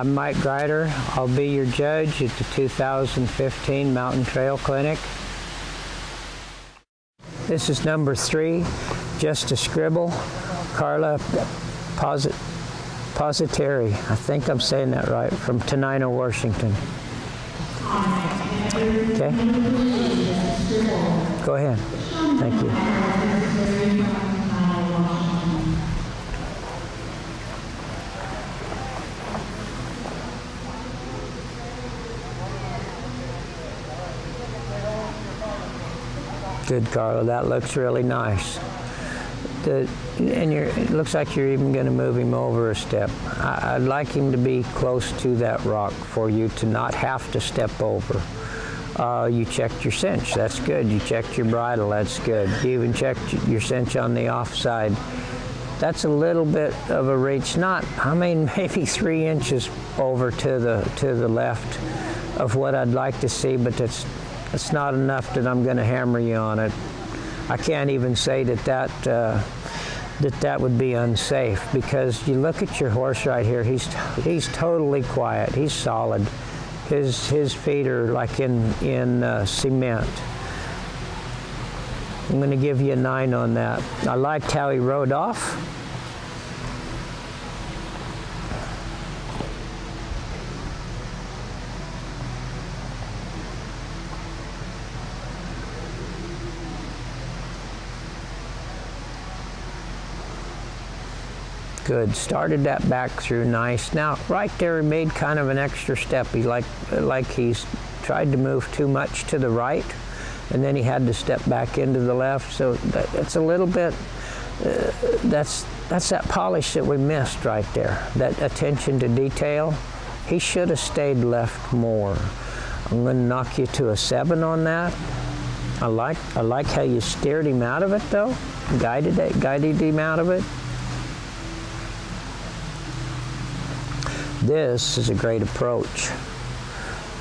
I'm Mike Grider. I'll be your judge at the 2015 Mtn Trail Clinic. This is number 3, just a scribble, Carla Positeri. I think I'm saying that right, from Tenino, Washington. Okay? Go ahead. Thank you. Good, Carla. That looks really nice. It looks like you're even going to move him over a step. I'd like him to be close to that rock for you to not have to step over. You checked your cinch. That's good. You checked your bridle. That's good. You even checked your cinch on the offside. That's a little bit of a reach. Maybe 3 inches over to the left of what I'd like to see, but that's not enough that I'm going to hammer you on it. I can't even say that would be unsafe, because you look at your horse right here. He's totally quiet. He's solid. His feet are like in cement. I'm going to give you a 9 on that. I liked how he rode off. Good. Started that back through nice. Now, right there, he made kind of an extra step. He like he's tried to move too much to the right, and then he had to step back into the left. So it's a little bit. That's that polish that we missed right there. That attention to detail. He should have stayed left more. I'm going to knock you to a 7 on that. I like how you steered him out of it, though. Guided him out of it. This is a great approach.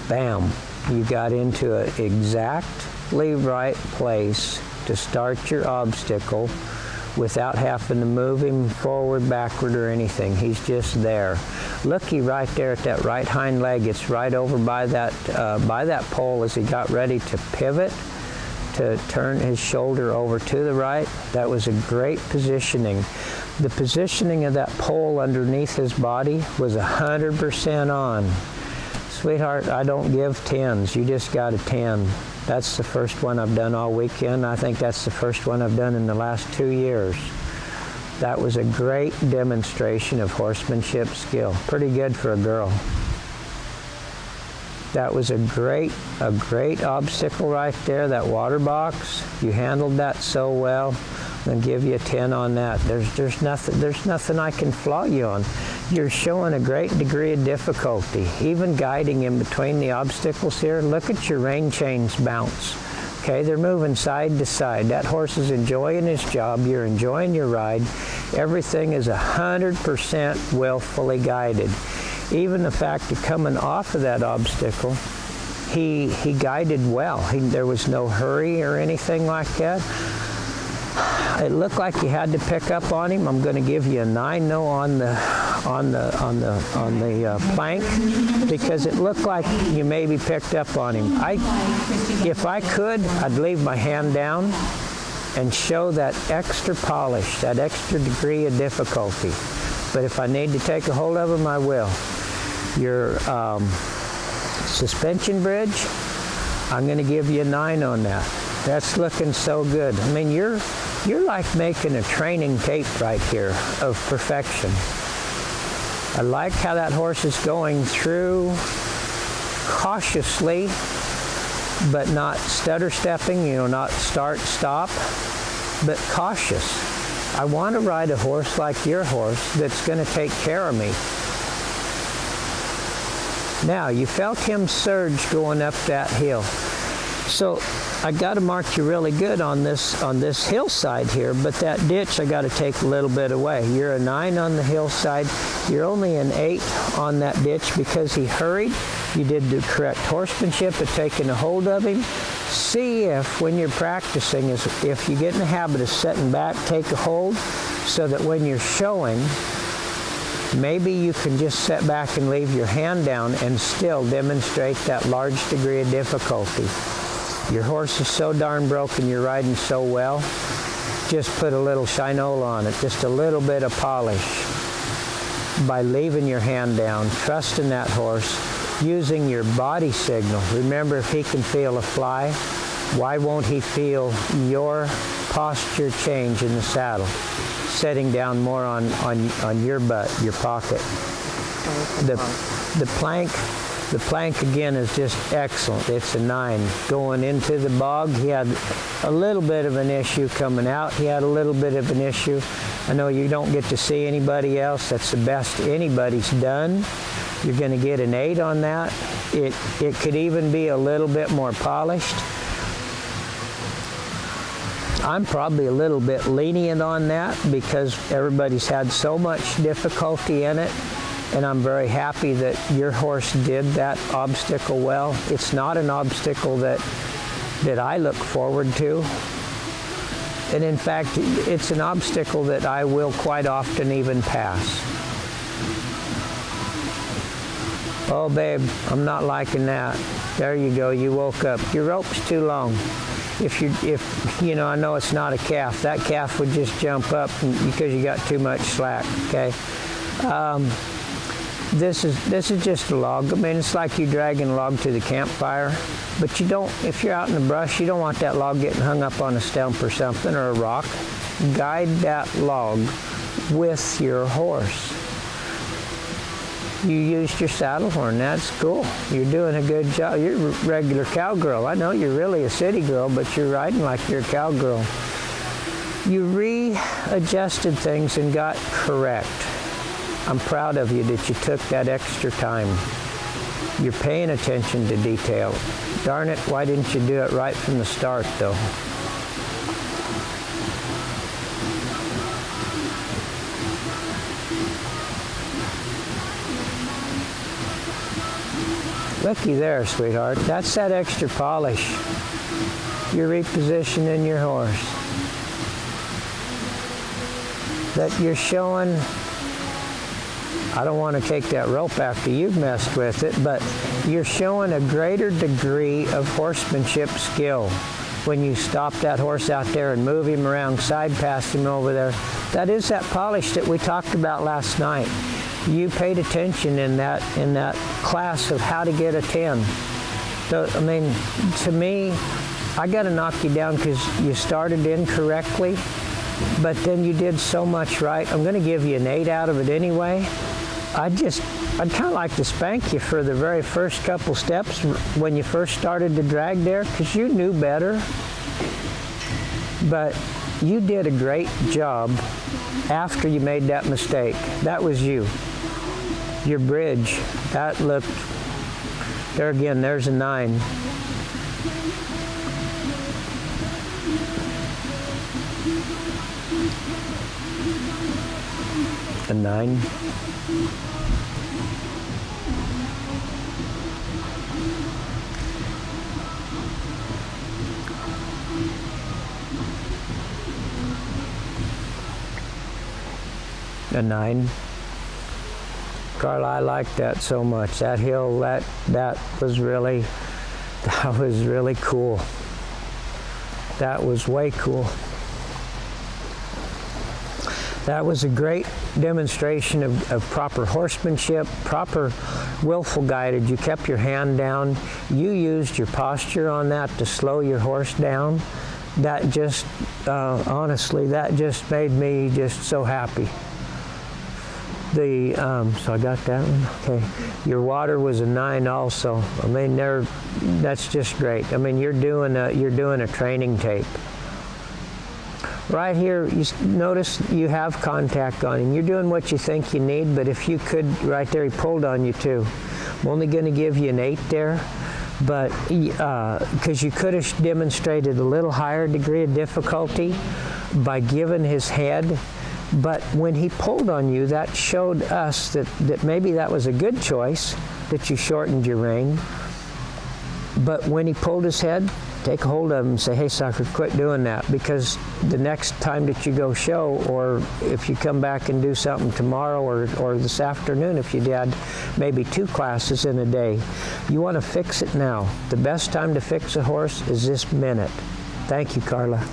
Bam, you got into an exactly right place to start your obstacle without having to move him forward, backward, or anything. He's just there. Looky right there at that right hind leg. It's right over by that pole as he got ready to pivot, to turn his shoulder over to the right. That was a great positioning. The positioning of that pole underneath his body was 100% on. Sweetheart, I don't give 10s. You just got a 10. That's the first one I've done all weekend. I think that's the first one I've done in the last 2 years. That was a great demonstration of horsemanship skill. Pretty good for a girl. That was a great obstacle right there, that water box. You handled that so well. I'll give you a 10 on that. There's nothing I can flaw you on. You're showing a great degree of difficulty. Even guiding in between the obstacles here, look at your rein chains bounce. Okay, they're moving side to side. That horse is enjoying his job. You're enjoying your ride. Everything is 100% willfully guided. Even the fact of coming off of that obstacle, he guided well. There was no hurry or anything like that. It looked like you had to pick up on him. I'm going to give you a 9 no on the plank, because it looked like you maybe picked up on him. If I could, I'd leave my hand down and show that extra polish, that extra degree of difficulty. But if I need to take a hold of him, I will. Your suspension bridge, I'm going to give you a 9 on that. That's looking so good. I mean, you're like making a training tape right here of perfection. I like how that horse is going through cautiously, but not stutter stepping, not start, stop, but cautious. I want to ride a horse like your horse that's going to take care of me. Now, you felt him surge going up that hill. So I got to mark you really good on this hillside here, but that ditch I got to take a little bit away. You're a 9 on the hillside. You're only an 8 on that ditch because he hurried. You did the correct horsemanship of taking a hold of him. See if, when you're practicing, if you get in the habit of setting back, take a hold, so that when you're showing, Maybe you can just sit back and leave your hand down and still demonstrate that large degree of difficulty. Your horse is so darn broken, you're riding so well, just put a little shinola on it, just a little bit of polish. By leaving your hand down, trusting that horse, using your body signal. Remember, if he can feel a fly, why won't he feel your posture change in the saddle? Setting down more on your butt, your pocket. The plank again is just excellent. It's a 9. Going into the bog, he had a little bit of an issue. Coming out, he had a little bit of an issue. I know you don't get to see anybody else. That's the best anybody's done. You're going to get an 8 on that. It could even be a little bit more polished. I'm probably a little bit lenient on that because everybody's had so much difficulty in it, and I'm very happy that your horse did that obstacle well. It's not an obstacle that I look forward to, and in fact, it's an obstacle that I will quite often even pass. Oh, babe, I'm not liking that. There you go, you woke up. Your rope's too long. If you know, I know it's not a calf. That calf would just jump up because you got too much slack, okay? This is just a log. I mean, it's like you dragging a log to the campfire, but you don't, if you're out in the brush, you don't want that log getting hung up on a stump or something, or a rock. Guide that log with your horse. You used your saddle horn. That's cool. You're doing a good job. You're a regular cowgirl. I know you're really a city girl, but you're riding like you're a cowgirl. You readjusted things and got correct. I'm proud of you that you took that extra time. You're paying attention to detail. Darn it, why didn't you do it right from the start, though? Looky there, sweetheart. That's that extra polish. You're repositioning your horse. That you're showing, I don't want to take that rope after you've messed with it, but you're showing a greater degree of horsemanship skill when you stop that horse out there and move him around, side pass him over there. That is that polish that we talked about last night. You paid attention in that class of how to get a 10. So, I mean, to me, I got to knock you down because you started incorrectly, but then you did so much right. I'm going to give you an 8 out of it anyway. I'd kind of like to spank you for the very first couple steps when you first started to drag there, because you knew better. But you did a great job after you made that mistake. That was you. Your bridge, that looked, there again, there's a 9. A 9. A 9. Carla, I like that so much. That hill, that was really cool. That was way cool. That was a great demonstration of proper horsemanship, proper willful guided. You kept your hand down. You used your posture on that to slow your horse down. That just, honestly, that just made me just so happy. So I got that one. Okay, your water was a 9 also. I mean, that's just great. I mean, you're doing a training tape. Right here, you notice you have contact on him. You're doing what you think you need, but if you could, right there, he pulled on you too. I'm only going to give you an 8 there, but because you could have demonstrated a little higher degree of difficulty by giving his head. But when he pulled on you, that showed us that maybe that was a good choice, that you shortened your rein. But when he pulled his head, take a hold of them and say, hey, sucker, quit doing that, because the next time that you go show, or if you come back and do something tomorrow or this afternoon, if you did maybe 2 classes in a day, you want to fix it now. The best time to fix a horse is this minute. Thank you, Carla.